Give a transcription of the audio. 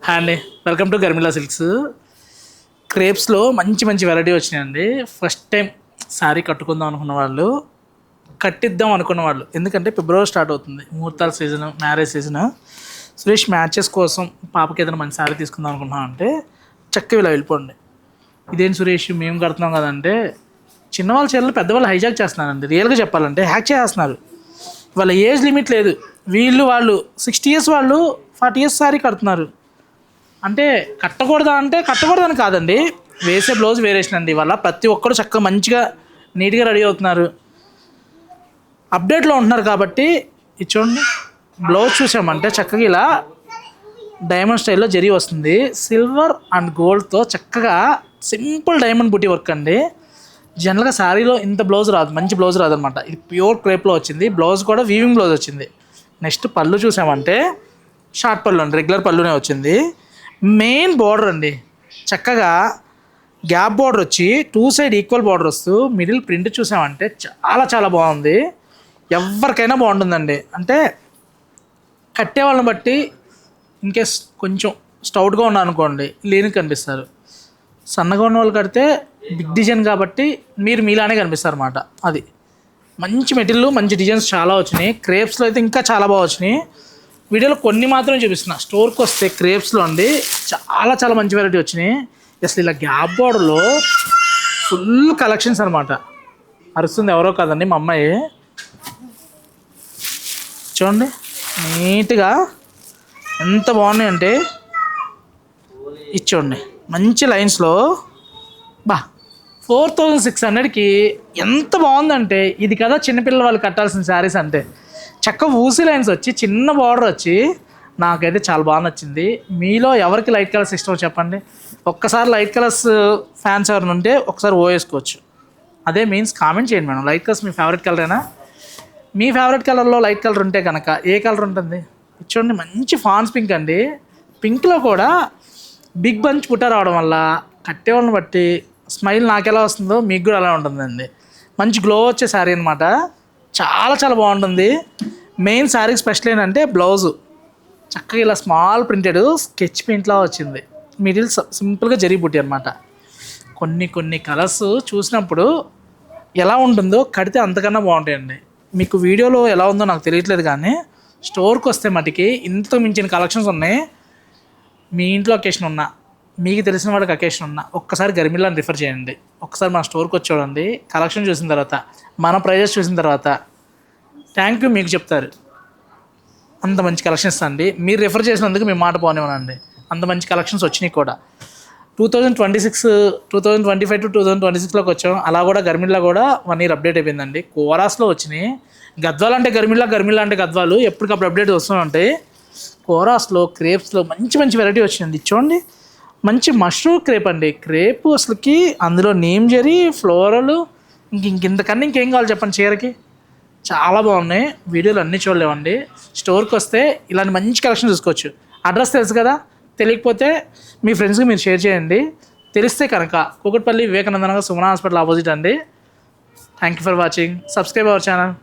Hi అండి, welcome to గర్మిలా silks. క్రేప్స్లో మంచి మంచి వెరైటీ వచ్చినాయండి. ఫస్ట్ టైం శారీ కట్టుకుందాం అనుకున్న వాళ్ళు, కట్టిద్దాం అనుకున్న వాళ్ళు, ఎందుకంటే ఫిబ్రవరి స్టార్ట్ అవుతుంది, ముహూర్తాల season, marriage season. Suresh matches కోసం పాపకి ఏదైనా మంచి శారీ తీసుకుందాం అనుకున్నాం అంటే చక్కగా ఇలా వెళ్ళిపోండి. ఇదేంటి సురేష్ మేము కడుతున్నాం కదంటే, చిన్నవాళ్ళ చీరలు పెద్దవాళ్ళు హైజాక్ చేస్తున్నారండి. రియల్గా చెప్పాలంటే హ్యాక్ చేస్తున్నారు. వాళ్ళ ఏజ్ లిమిట్ లేదు. వాళ్ళు 60 years వాళ్ళు 40 years శారీ కడుతున్నారు. అంటే కట్టకూడదని కాదండి, వేసే బ్లౌజ్ వేరియేషన్ అండి. వాళ్ళ ప్రతి ఒక్కరు చక్కగా మంచిగా నీట్గా రెడీ అవుతున్నారు, అప్డేట్లో ఉంటున్నారు. కాబట్టి ఇది చూడండి, బ్లౌజ్ చూసామంటే చక్కగా ఇలా డైమండ్ స్టైల్లో జరీ వస్తుంది. సిల్వర్ అండ్ గోల్డ్తో చక్కగా సింపుల్ డైమండ్ బుటీ వర్క్ అండి. జనరల్గా శారీలో ఇంత బ్లౌజ్ రాదు, మంచి బ్లౌజ్ రాదు అనమాట. ఇది ప్యూర్ క్రేప్లో వచ్చింది. బ్లౌజ్ కూడా వీవింగ్ బ్లౌజ్ వచ్చింది. నెక్స్ట్ పళ్ళు చూసామంటే షార్ట్ పళ్ళు అండి, రెగ్యులర్ పళ్ళునే వచ్చింది. మెయిన్ బార్డర్ అండి, చక్కగా గ్యాప్ బార్డర్ వచ్చి 2 sides ఈక్వల్ బార్డర్ వస్తూ మిడిల్ ప్రింట్ చూసామంటే చాలా చాలా బాగుంది. ఎవరికైనా బాగుంటుందండి. అంటే కట్టే వాళ్ళని బట్టి ఇన్కేస్ కొంచెం స్టౌట్గా ఉన్నా అనుకోండి లేని కనిపిస్తారు. సన్నగా ఉన్న వాళ్ళు కడితే బిగ్ డిజైన్ కాబట్టి మీరు మీలానే కనిపిస్తారు అన్నమాట. అది మంచి మెటీరియల్, మంచి డిజైన్స్ చాలా వచ్చినాయి. క్రేప్స్లో అయితే ఇంకా చాలా బాగా వచ్చినాయి. వీడియోలో కొన్ని మాత్రమే చూపిస్తున్నా. స్టోర్కి వస్తే క్రేప్స్లో అండి చాలా చాలా మంచి వెరైటీ వచ్చినాయి. అసలు ఇలా గ్యాప్ బోర్డర్లో ఫుల్ కలెక్షన్స్ అనమాట. అరుస్తుంది ఎవరో కాదండి, మా అమ్మాయి. చూడండి నీట్గా ఎంత బాగున్నాయి అంటే, ఇచ్చోండి మంచి లైన్స్లో 4600కి ఎంత బాగుందంటే, ఇది కదా చిన్నపిల్లల వాళ్ళు కట్టాల్సిన శారీస్ అంటే. చక్కగా ఊసి లైన్స్ వచ్చి చిన్న బార్డర్ వచ్చి నాకైతే చాలా బాగా నచ్చింది. మీలో ఎవరికి లైట్ కలర్స్ ఇష్టమో చెప్పండి. ఒక్కసారి లైట్ కలర్స్ ఫ్యాన్స్ ఎవరైనా ఉంటే ఒకసారి వేసుకోవచ్చు. అదే మీన్స్ కామెంట్ చేయండి మేడం. లైట్ కలర్స్ మీ ఫేవరెట్ కలరేనా? మీ ఫేవరెట్ కలర్లో లైట్ కలర్ ఉంటే కనుక ఏ కలర్ ఉంటుంది? చూడండి మంచి ఫాన్స్ పింక్ అండి. పింక్లో కూడా బిగ్ బంచ్ పుట్ట రావడం వల్ల కట్టేవాళ్ళని బట్టి స్మైల్ నాకు ఎలా వస్తుందో మీకు కూడా అలా ఉంటుందండి. మంచి గ్లో వచ్చే శారీ అనమాట. చాలా చాలా బాగుంటుంది. మెయిన్ శారీకి స్పెషల్ ఏంటంటే బ్లౌజు చక్కగా ఇలా స్మాల్ ప్రింటెడ్ స్కెచ్ పెయింట్లా వచ్చింది. మిడిల్ సింపుల్గా జరీ బుట్టి అనమాట. కొన్ని కలర్స్ చూసినప్పుడు ఎలా ఉంటుందో కడితే అంతకన్నా బాగుంటాయండి. మీకు వీడియోలో ఎలా ఉందో నాకు తెలియట్లేదు, కానీ స్టోర్కి వస్తే మటుకి ఇంత మించిన కలెక్షన్స్ ఉన్నాయి. మీ ఇంట్లో అకేషన్ ఉన్నా, మీకు తెలిసిన వాడికి అకేషన్ ఉన్నా, ఒక్కసారి గర్మిలాని రిఫర్ చేయండి. ఒక్కసారి మన స్టోర్కి వచ్చి చూడండి. కలెక్షన్ చూసిన తర్వాత, మన ప్రైజెస్ చూసిన తర్వాత థ్యాంక్ యూ మీకు చెప్తారు. అంత మంచి కలెక్షన్స్ అండి. మీరు రిఫర్ చేసినందుకు మీ మాట పోనివ్వనండి. అంత మంచి కలెక్షన్స్ వచ్చినాయి కూడా. 2025 to 2026లోకి వచ్చాం. అలా కూడా గర్మిల్లా కూడా 1 year అప్డేట్ అయిపోయిందండి. కోరాస్లో వచ్చినాయి. గద్వాలు అంటే గర్మిల్లా అంటే గద్వాలు ఎప్పటికప్పుడు అప్డేట్ వస్తూ ఉంటాయి. కోరాస్లో క్రేప్స్లో మంచి మంచి వెరైటీ వచ్చిందండి. చూడండి మంచి మష్రూమ్ క్రేప్ అండి. క్రేప్ అసలుకి అందులో నేమ్ జరీ, ఫ్లోరల్, ఇంతకన్నా ఇంకేం కావాలి చెప్పండి. చీరకి చాలా బాగున్నాయి. వీడియోలు అన్నీ చూడలేమండి. స్టోర్కి వస్తే ఇలాంటి మంచి కలెక్షన్ చూసుకోవచ్చు. అడ్రస్ తెలుసు కదా, తెలియకపోతే మీ ఫ్రెండ్స్కి మీరు షేర్ చేయండి. తెలిస్తే కనుక కూకట్పల్లి వివేకానంద నగర్ సుమన హాస్పిటల్ ఆపోజిట్ అండి. Thank you for watching. Subscribe our channel.